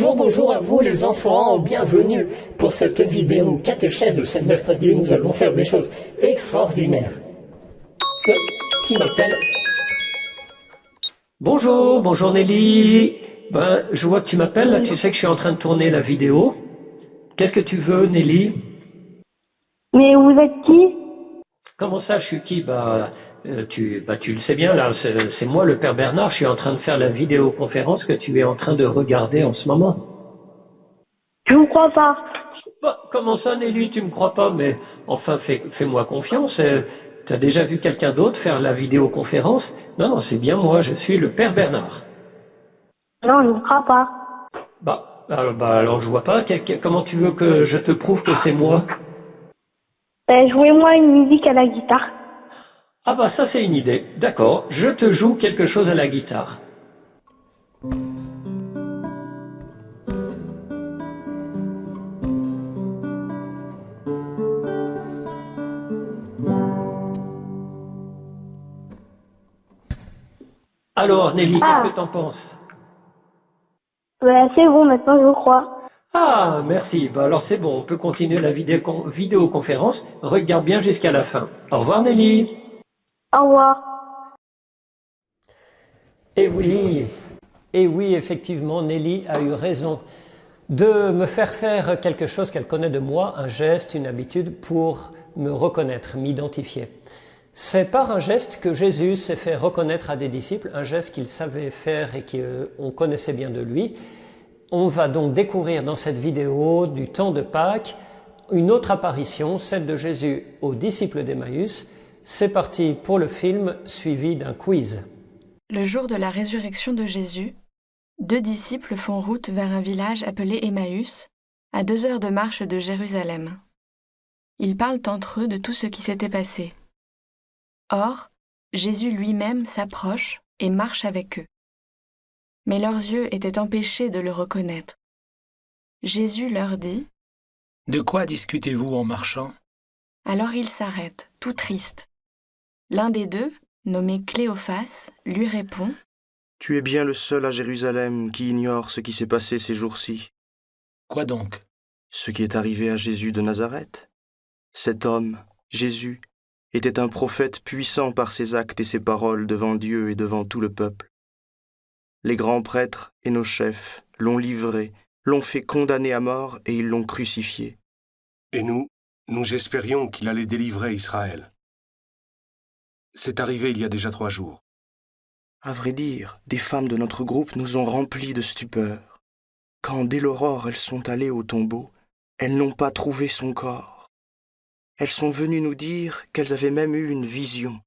bonjour à vous les enfants, bienvenue pour cette vidéo catéchèse de ce mercredi. Nous allons faire des choses extraordinaires. Qui m'appelle? Bonjour Nelly. Je vois que tu m'appelles, là tu sais que je suis en train de tourner la vidéo. Qu'est-ce que tu veux Nelly? Mais vous êtes qui? Comment ça, je suis qui? Tu le sais bien, là, c'est moi le Père Bernard, je suis en train de faire la vidéoconférence que tu es en train de regarder en ce moment. Je vous crois pas. Comment ça Nelly, tu me crois pas? Mais enfin, fais-moi confiance. Tu as déjà vu quelqu'un d'autre faire la vidéoconférence? Non, c'est bien moi, je suis le Père Bernard. Non, je vous crois pas. Alors je vois pas, comment tu veux que je te prouve que c'est moi? Jouez-moi une musique à la guitare. Ça c'est une idée, d'accord, je te joue quelque chose à la guitare. Alors Nelly, qu'est-ce que t'en penses? C'est bon, maintenant je vous crois. Merci, alors c'est bon, on peut continuer la vidéoconférence, regarde bien jusqu'à la fin. Au revoir Nelly. Au revoir. Et oui, effectivement, Nelly a eu raison de me faire quelque chose qu'elle connaît de moi, un geste, une habitude pour me reconnaître, m'identifier. C'est par un geste que Jésus s'est fait reconnaître à des disciples, un geste qu'il savait faire et qu'on connaissait bien de lui. On va donc découvrir dans cette vidéo du temps de Pâques une autre apparition, celle de Jésus aux disciples d'Emmaüs. C'est parti pour le film, suivi d'un quiz. Le jour de la résurrection de Jésus, 2 disciples font route vers un village appelé Emmaüs, à 2 heures de marche de Jérusalem. Ils parlent entre eux de tout ce qui s'était passé. Or, Jésus lui-même s'approche et marche avec eux. Mais leurs yeux étaient empêchés de le reconnaître. Jésus leur dit : « De quoi discutez-vous en marchant ? » Alors ils s'arrêtent, tout tristes. L'un des 2, nommé Cléophas, lui répond : « Tu es bien le seul à Jérusalem qui ignore ce qui s'est passé ces jours-ci. » Quoi donc ? Ce qui est arrivé à Jésus de Nazareth. Cet homme, Jésus, était un prophète puissant par ses actes et ses paroles devant Dieu et devant tout le peuple. Les grands prêtres et nos chefs l'ont livré, l'ont fait condamner à mort et ils l'ont crucifié. Et nous espérions qu'il allait délivrer Israël. C'est arrivé il y a déjà 3 jours. À vrai dire, des femmes de notre groupe nous ont remplis de stupeur. Quand dès l'aurore elles sont allées au tombeau, elles n'ont pas trouvé son corps. Elles sont venues nous dire qu'elles avaient même eu une vision.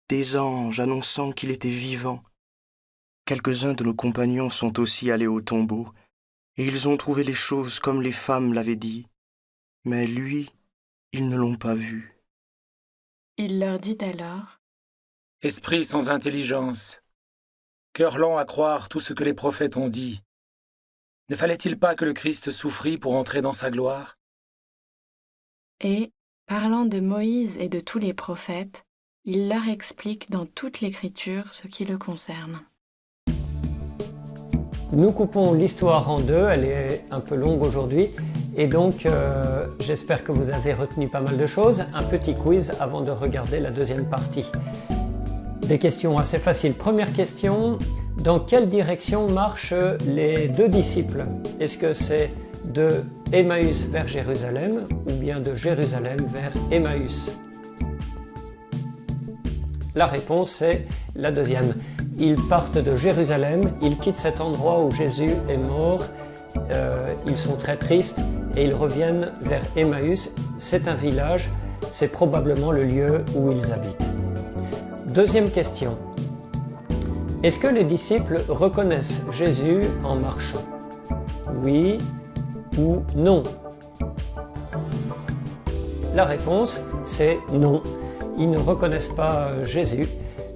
Des anges annonçant qu'il était vivant. Quelques-uns de nos compagnons sont aussi allés au tombeau, et ils ont trouvé les choses comme les femmes l'avaient dit. Mais lui, ils ne l'ont pas vu. Il leur dit alors : « Esprit sans intelligence, cœur lent à croire tout ce que les prophètes ont dit. Ne fallait-il pas que le Christ souffrit pour entrer dans sa gloire ? » Et, parlant de Moïse et de tous les prophètes, il leur explique dans toute l'Écriture ce qui le concerne. Nous coupons l'histoire en 2, elle est un peu longue aujourd'hui, et donc j'espère que vous avez retenu pas mal de choses. Un petit quiz avant de regarder la deuxième partie. Des questions assez faciles. Première question, dans quelle direction marchent les 2 disciples? Est-ce que c'est de Emmaüs vers Jérusalem ou bien de Jérusalem vers Emmaüs? La réponse est la deuxième. Ils partent de Jérusalem, ils quittent cet endroit où Jésus est mort, ils sont très tristes et ils reviennent vers Emmaüs. C'est un village, c'est probablement le lieu où ils habitent. Deuxième question. Est-ce que les disciples reconnaissent Jésus en marchant? Oui ou non? La réponse, c'est non. Ils ne reconnaissent pas Jésus.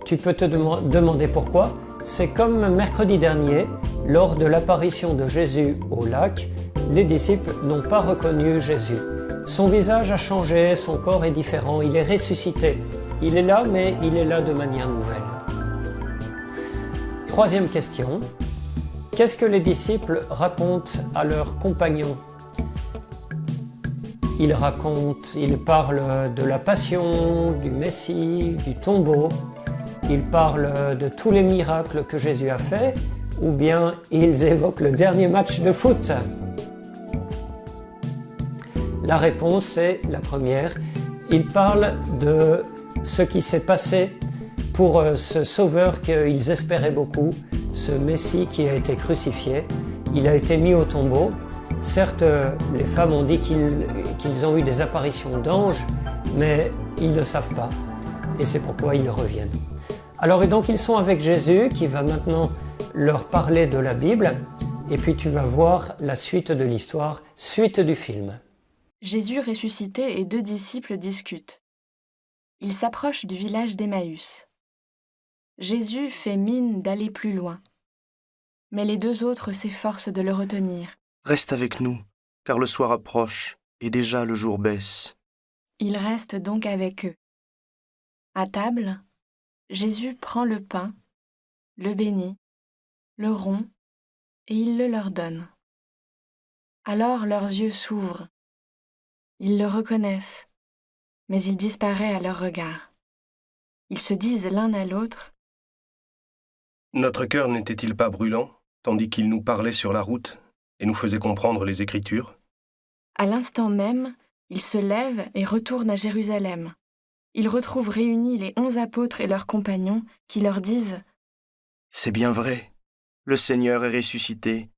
Tu peux te demander pourquoi. C'est comme mercredi dernier, lors de l'apparition de Jésus au lac, les disciples n'ont pas reconnu Jésus. Son visage a changé, son corps est différent, il est ressuscité. Il est là, mais il est là de manière nouvelle. Troisième question. qu'est-ce que les disciples racontent à leurs compagnons? Ils parlent de la passion, du Messie, du tombeau. Ils parlent de tous les miracles que Jésus a faits, ou bien ils évoquent le dernier match de foot. La réponse est la première. Ils parlent de ce qui s'est passé pour ce sauveur qu'ils espéraient beaucoup, ce Messie qui a été crucifié. Il a été mis au tombeau. Certes, les femmes ont dit qu'ils ont eu des apparitions d'anges, mais ils ne savent pas. Et c'est pourquoi ils reviennent. Alors, et donc, ils sont avec Jésus qui va maintenant leur parler de la Bible. Et puis, tu vas voir la suite de l'histoire, suite du film. Jésus ressuscité et 2 disciples discutent. Ils s'approchent du village d'Emmaüs. Jésus fait mine d'aller plus loin. Mais les 2 autres s'efforcent de le retenir. Reste avec nous, car le soir approche, et déjà le jour baisse. Il reste donc avec eux. À table, Jésus prend le pain, le bénit, le rompt, et il le leur donne. Alors leurs yeux s'ouvrent. Ils le reconnaissent, mais il disparaît à leur regard. Ils se disent l'un à l'autre : « Notre cœur n'était-il pas brûlant, tandis qu'il nous parlait sur la route et nous faisait comprendre les Écritures ?» À l'instant même, ils se lèvent et retournent à Jérusalem. Ils retrouvent réunis les 11 apôtres et leurs compagnons qui leur disent : « C'est bien vrai, le Seigneur est ressuscité,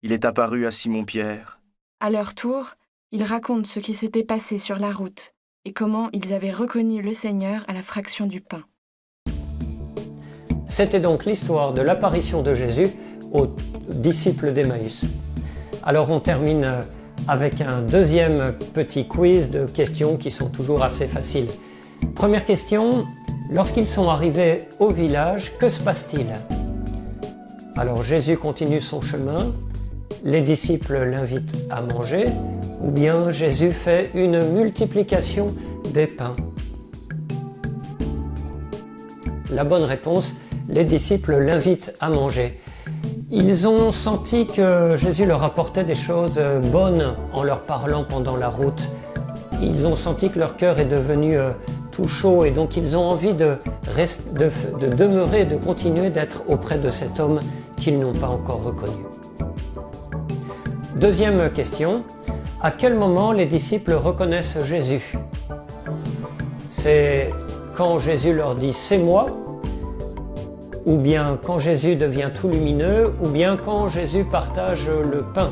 il est apparu à Simon-Pierre. » À leur tour, ils racontent ce qui s'était passé sur la route et comment ils avaient reconnu le Seigneur à la fraction du pain. C'était donc l'histoire de l'apparition de Jésus aux disciples d'Emmaüs. Alors on termine avec un deuxième petit quiz de questions qui sont toujours assez faciles. Première question, lorsqu'ils sont arrivés au village, que se passe-t-il? Alors Jésus continue son chemin, les disciples l'invitent à manger, ou bien Jésus fait une multiplication des pains? La bonne réponse, les disciples l'invitent à manger. Ils ont senti que Jésus leur apportait des choses bonnes en leur parlant pendant la route. Ils ont senti que leur cœur est devenu tout chaud et donc ils ont envie de demeurer, de continuer d'être auprès de cet homme qu'ils n'ont pas encore reconnu. Deuxième question, à quel moment les disciples reconnaissent Jésus? C'est quand Jésus leur dit « c'est moi », ou bien quand Jésus devient tout lumineux, ou bien quand Jésus partage le pain.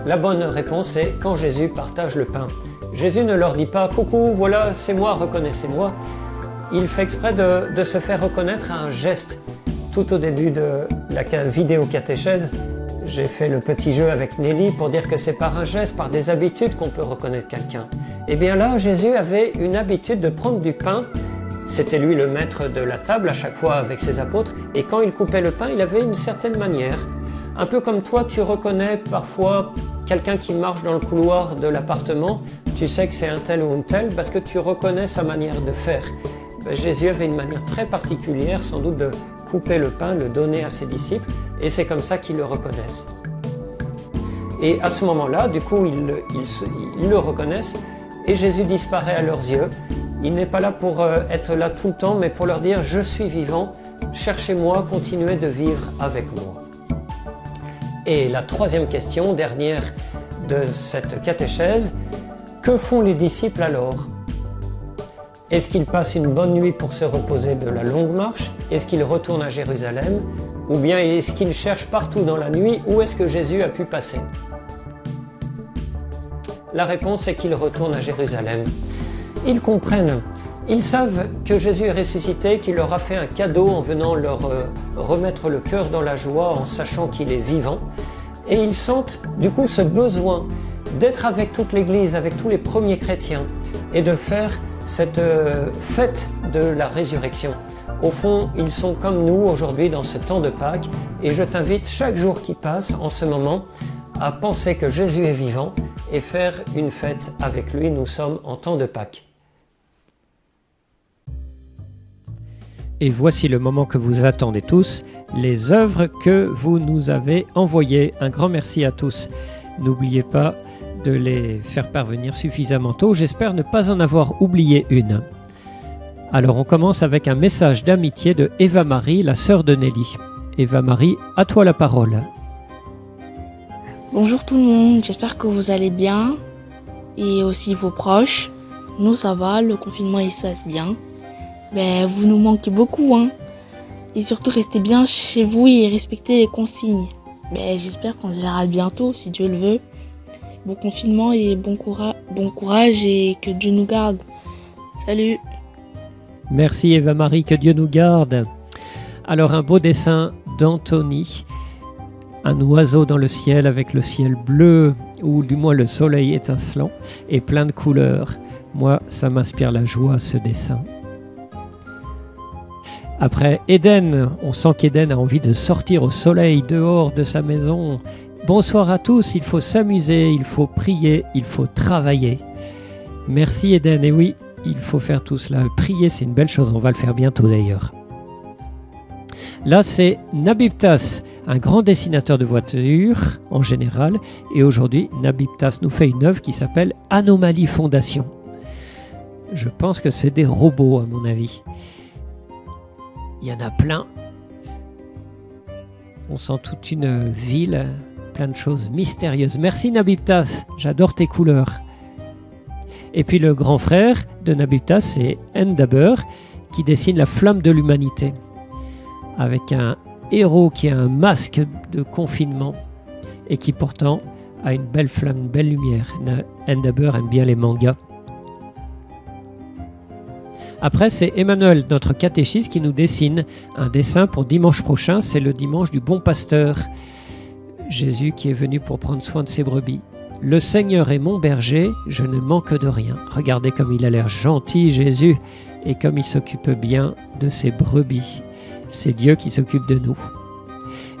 La bonne réponse est quand Jésus partage le pain. Jésus ne leur dit pas « coucou, voilà, c'est moi, reconnaissez-moi ». Il fait exprès de se faire reconnaître à un geste. Tout au début de la vidéo catéchèse, j'ai fait le petit jeu avec Nelly pour dire que c'est par un geste, par des habitudes qu'on peut reconnaître quelqu'un. Et bien là, Jésus avait une habitude de prendre du pain. C'était lui le maître de la table à chaque fois avec ses apôtres. Et quand il coupait le pain, il avait une certaine manière. Un peu comme toi, tu reconnais parfois quelqu'un qui marche dans le couloir de l'appartement. Tu sais que c'est un tel ou une telle parce que tu reconnais sa manière de faire. Jésus avait une manière très particulière, sans doute, de couper le pain, le donner à ses disciples. Et c'est comme ça qu'ils le reconnaissent. Et à ce moment-là, du coup, ils le reconnaissent. Et Jésus disparaît à leurs yeux. Il n'est pas là pour être là tout le temps, mais pour leur dire « Je suis vivant, cherchez-moi, continuez de vivre avec moi ». Et la troisième question, dernière de cette catéchèse, que font les disciples alors? Est-ce qu'ils passent une bonne nuit pour se reposer de la longue marche? Est-ce qu'ils retournent à Jérusalem? Ou bien est-ce qu'ils cherchent partout dans la nuit où est-ce que Jésus a pu passer? La réponse est qu'ils retournent à Jérusalem. Ils comprennent, ils savent que Jésus est ressuscité, qu'il leur a fait un cadeau en venant leur remettre le cœur dans la joie en sachant qu'il est vivant. Et ils sentent du coup ce besoin d'être avec toute l'Église, avec tous les premiers chrétiens et de faire cette fête de la résurrection. Au fond, ils sont comme nous aujourd'hui dans ce temps de Pâques et je t'invite chaque jour qui passe en ce moment à penser que Jésus est vivant et faire une fête avec lui. Nous sommes en temps de Pâques. Et voici le moment que vous attendez tous, les œuvres que vous nous avez envoyées. Un grand merci à tous. N'oubliez pas de les faire parvenir suffisamment tôt. J'espère ne pas en avoir oublié une. Alors on commence avec un message d'amitié de Eva-Marie, la sœur de Nelly. Eva-Marie, à toi la parole. Bonjour tout le monde, j'espère que vous allez bien et aussi vos proches. Nous ça va, le confinement il se passe bien. Ben, vous nous manquez beaucoup, hein. Et surtout, restez bien chez vous et respectez les consignes. Ben, j'espère qu'on se verra bientôt, si Dieu le veut. Bon confinement et bon courage et que Dieu nous garde. Salut. Merci Eva-Marie, que Dieu nous garde. Alors, un beau dessin d'Anthony. Un oiseau dans le ciel avec le ciel bleu, ou du moins le soleil étincelant, et plein de couleurs. Moi, ça m'inspire la joie, ce dessin. Après Eden, on sent qu'Eden a envie de sortir au soleil dehors de sa maison. Bonsoir à tous, il faut s'amuser, il faut prier, il faut travailler. Merci Eden, et oui, il faut faire tout cela. Prier, c'est une belle chose, on va le faire bientôt d'ailleurs. Là, c'est Nabiptas, un grand dessinateur de voitures en général. Et aujourd'hui, Nabiptas nous fait une œuvre qui s'appelle Anomalie Fondation. Je pense que c'est des robots à mon avis. Il y en a plein. On sent toute une ville, plein de choses mystérieuses. Merci Nabiptas, j'adore tes couleurs. Et puis le grand frère de Nabiptas, c'est Endaber, qui dessine la flamme de l'humanité. Avec un héros qui a un masque de confinement et qui pourtant a une belle flamme, une belle lumière. Endaber aime bien les mangas. Après, c'est Emmanuel, notre catéchiste, qui nous dessine un dessin pour dimanche prochain. C'est le dimanche du bon pasteur. Jésus qui est venu pour prendre soin de ses brebis. Le Seigneur est mon berger, je ne manque de rien. Regardez comme il a l'air gentil, Jésus, et comme il s'occupe bien de ses brebis. C'est Dieu qui s'occupe de nous.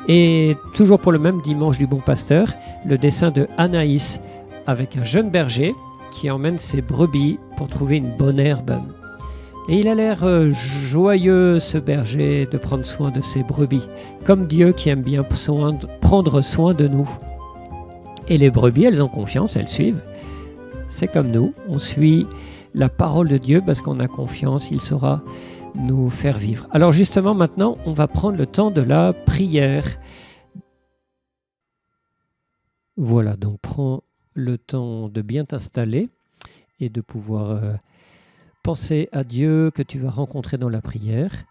Et toujours pour le même dimanche du bon pasteur, le dessin de Anaïs avec un jeune berger qui emmène ses brebis pour trouver une bonne herbe. Et il a l'air joyeux, ce berger, de prendre soin de ses brebis, comme Dieu qui aime bien prendre soin de nous. Et les brebis, elles ont confiance, elles suivent. C'est comme nous, on suit la parole de Dieu parce qu'on a confiance, il saura nous faire vivre. Alors justement, maintenant, on va prendre le temps de la prière. Voilà, donc prends le temps de bien t'installer et de pouvoir... penser à Dieu que tu vas rencontrer dans la prière.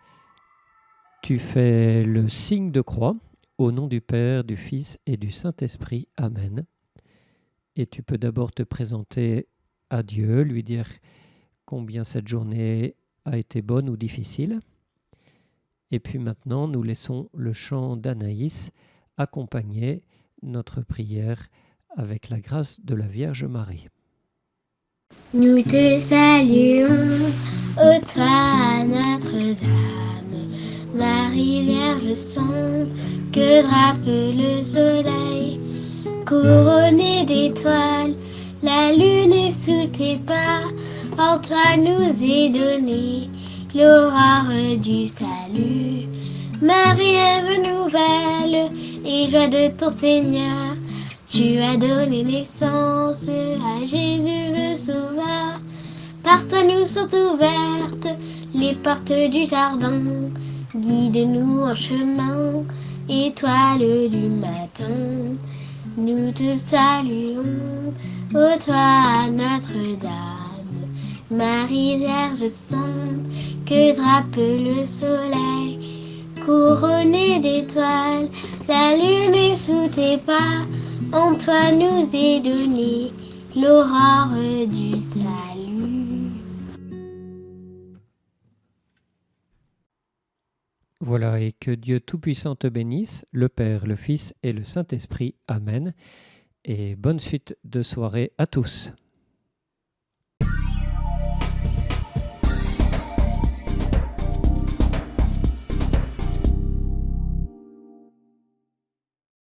Tu fais le signe de croix au nom du Père, du Fils et du Saint-Esprit. Amen. Et tu peux d'abord te présenter à Dieu, lui dire combien cette journée a été bonne ou difficile. Et puis maintenant, nous laissons le chant d'Anaïs accompagner notre prière avec la grâce de la Vierge Marie. Nous te saluons, ô toi Notre-Dame, Marie Vierge Sainte, que drape le soleil, couronnée d'étoiles, la lune est sous tes pas, en toi nous est donnée l'aurore du salut. Marie, Ève nouvelle, et joie de ton Seigneur, tu as donné naissance à Jésus le Sauveur. Par toi nous sont ouvertes les portes du jardin. Guide-nous en chemin, étoile du matin. Nous te saluons, ô toi Notre-Dame. Marie Vierge Sainte, que drape le soleil. Couronnée d'étoiles, la lune est sous tes pas. En toi nous est donnée l'aurore du salut. Voilà, et que Dieu Tout-Puissant te bénisse, le Père, le Fils et le Saint-Esprit. Amen. Et bonne suite de soirée à tous.